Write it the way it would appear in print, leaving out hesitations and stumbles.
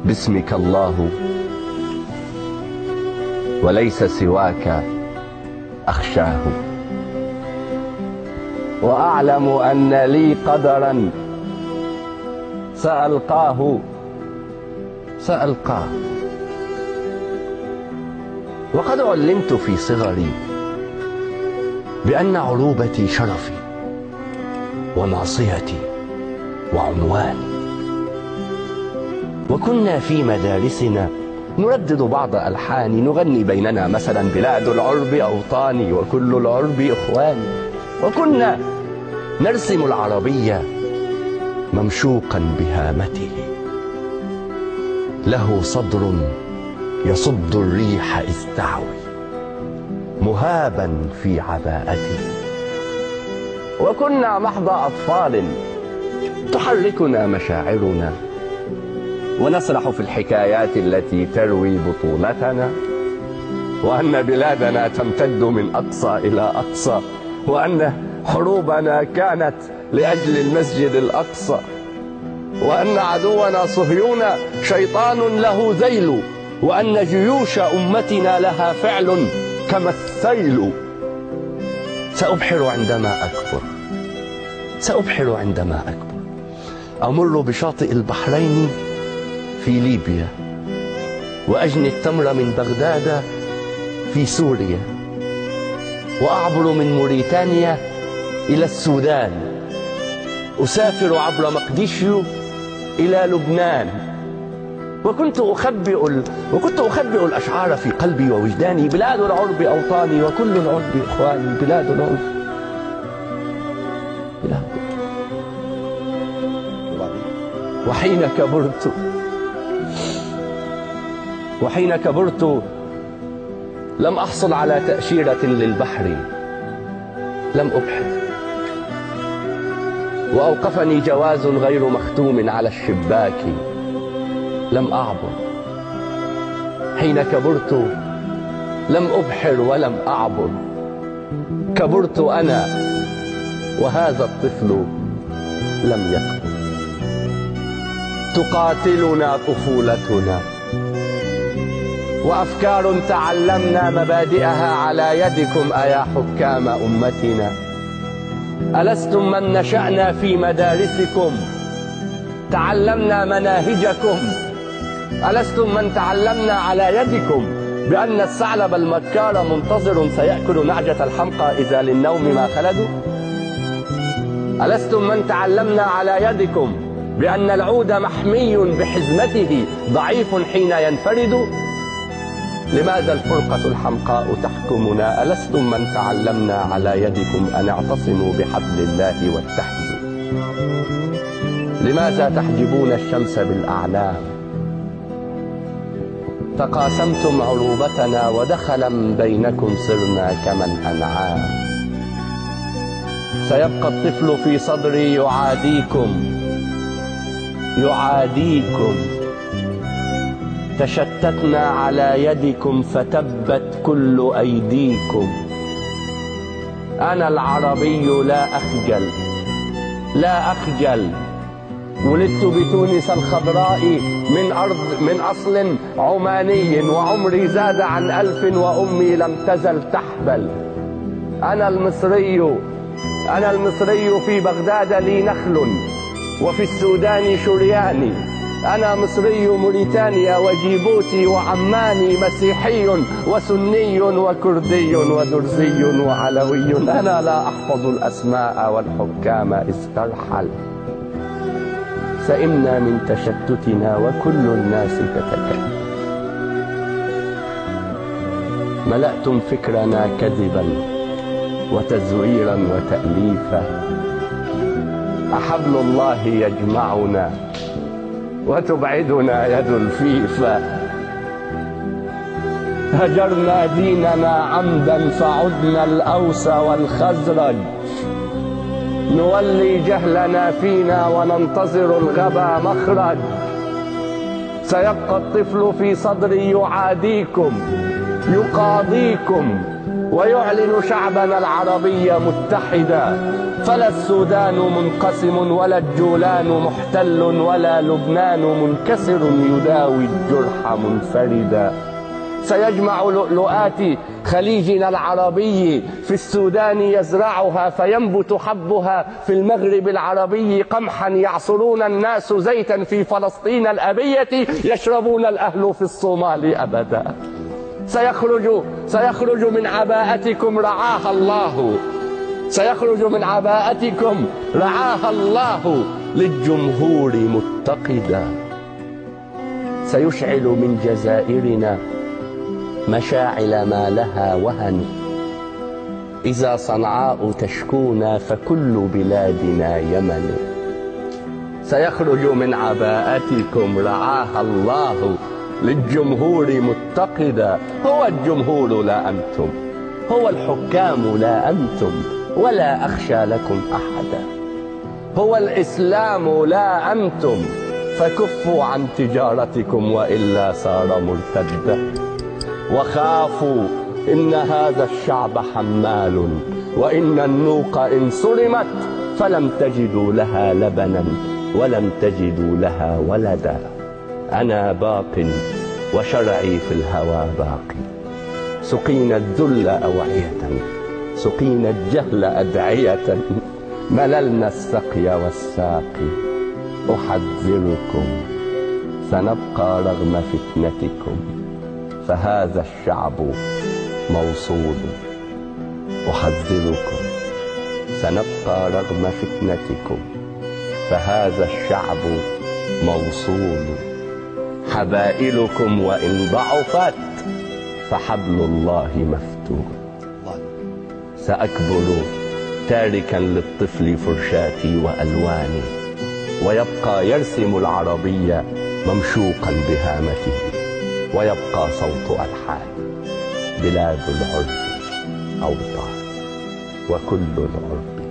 باسمك الله وليس سواك أخشاه، وأعلم أن لي قدرا سألقاه. وقد علمت في صغري بأن عروبتي شرفي وناصيتي وعنواني، وكنا في مدارسنا نردد بعض ألحان نغني بيننا مثلا بلاد العرب أوطاني وكل العرب إخواني، وكنا نرسم العربية ممشوقا بهامته، له صدر يصد الريح إذ تعوي مهابا في عباءته، وكنا محض أطفال تحركنا مشاعرنا ونسرح في الحكايات التي تروي بطولتنا، وأن بلادنا تمتد من أقصى إلى أقصى، وأن حروبنا كانت لأجل المسجد الأقصى، وأن عدونا صهيون شيطان له ذيل، وأن جيوش أمتنا لها فعل كما السيل. سأبحر عندما أكبر، أمر بشاطئ البحرين في ليبيا، وأجني التمر من بغداد في سوريا، وأعبر من موريتانيا إلى السودان، أسافر عبر مقديشيو إلى لبنان، وكنت أخبئ الأشعار في قلبي ووجداني: بلاد العرب أوطاني وكل العرب إخواني، بلاد العرب. وحين كبرت لم أحصل على تأشيرة للبحر، لم أبحر، وأوقفني جواز غير مختوم على الشباك، لم أعبر. حين كبرت لم أبحر ولم أعبر، كبرت أنا وهذا الطفل لم يكبر. تقاتلنا طفولتنا وأفكار تعلمنا مبادئها على يدكم أيا حكام أمتنا. ألستم من نشأنا في مدارسكم تعلمنا مناهجكم؟ ألستم من تعلمنا على يدكم بأن الثعلب المكار منتظر سيأكل نعجة الحمقى إذا للنوم ما خلدوا؟ ألستم من تعلمنا على يدكم بأن العود محمي بحزمته ضعيف حين ينفرد؟ لماذا الفرقة الحمقاء تحكمنا؟ ألستم من تعلمنا على يدكم أن اعتصموا بحبل الله واتحدوا؟ لماذا تحجبون الشمس بالأعلام؟ تقاسمتم عروبتنا ودخلا بينكم صرنا كما الأنعام. سيبقى الطفل في صدري يعاديكم. تشتتنا على يدكم فتبت كل أيديكم. أنا العربي لا أخجل. ولدت بتونس الخضراء من أصل عماني، وعمري زاد عن 1000 وأمي لم تزل تحبل. أنا المصري في بغداد لي نخل، وفي السودان شرياني. أنا مصري موريتانيا وجيبوتي وعماني، مسيحي وسني وكردي ودرزي وعلوي. أنا لا أحفظ الأسماء والحكام إذ ترحل. سئمنا من تشتتنا وكل الناس تتكلم. ملأتم فكرنا كذبا وتزويرا وتأليفا. أحبل الله يجمعنا وتبعدنا يد الفيفا. هجرنا ديننا عمدا فعدنا الأوس والخزرج. نولي جهلنا فينا وننتظر الغبا مخرج. سيبقى الطفل في صدري يعاديكم، يقاضيكم، ويعلن شعبنا العربي متحدا. فلا السودان منقسم ولا الجولان محتل ولا لبنان منكسر يداوي الجرح منفردا. سيجمع لؤلؤات خليجنا العربي في السودان يزرعها فينبت حبها في المغرب العربي قمحا يعصرون الناس زيتا في فلسطين الأبية يشربون الأهل في الصومال أبدا. سيخرج من عباءتكم رعاها الله، سيخرج من عباءتكم رعاها الله للجمهور متقدا. سيشعل من جزائرنا مشاعل ما لها وهن. إذا صنعاء تشكونا فكل بلادنا يمن. سيخرج من عباءتكم رعاها الله للجمهور متقدا. هو الجمهور لا أنتم، هو الحكام لا أنتم، ولا أخشى لكم أحدا. هو الإسلام لا أنتم، فكفوا عن تجارتكم وإلا صار مرتدا. وخافوا إن هذا الشعب حمال، وإن النوق إن صرمت فلم تجدوا لها لبنا ولم تجدوا لها ولدا. أنا باق وشرعي في الهوى باقي. سقينا الذل أوعية، سقينا الجهل أدعية، مللنا السقي والساقي. أحذركم سنبقى رغم فتنتكم، فهذا الشعب موصول. أحذركم سنبقى رغم فتنتكم، فهذا الشعب موصول. حبائلكم وإن ضعفت فحبل الله مفتون. سأكبر تاركا للطفل فرشاتي وألواني، ويبقى يرسم العربية ممشوقا بهامته، ويبقى صوت ألحان. بلاد العرب أوطان، وكل العرب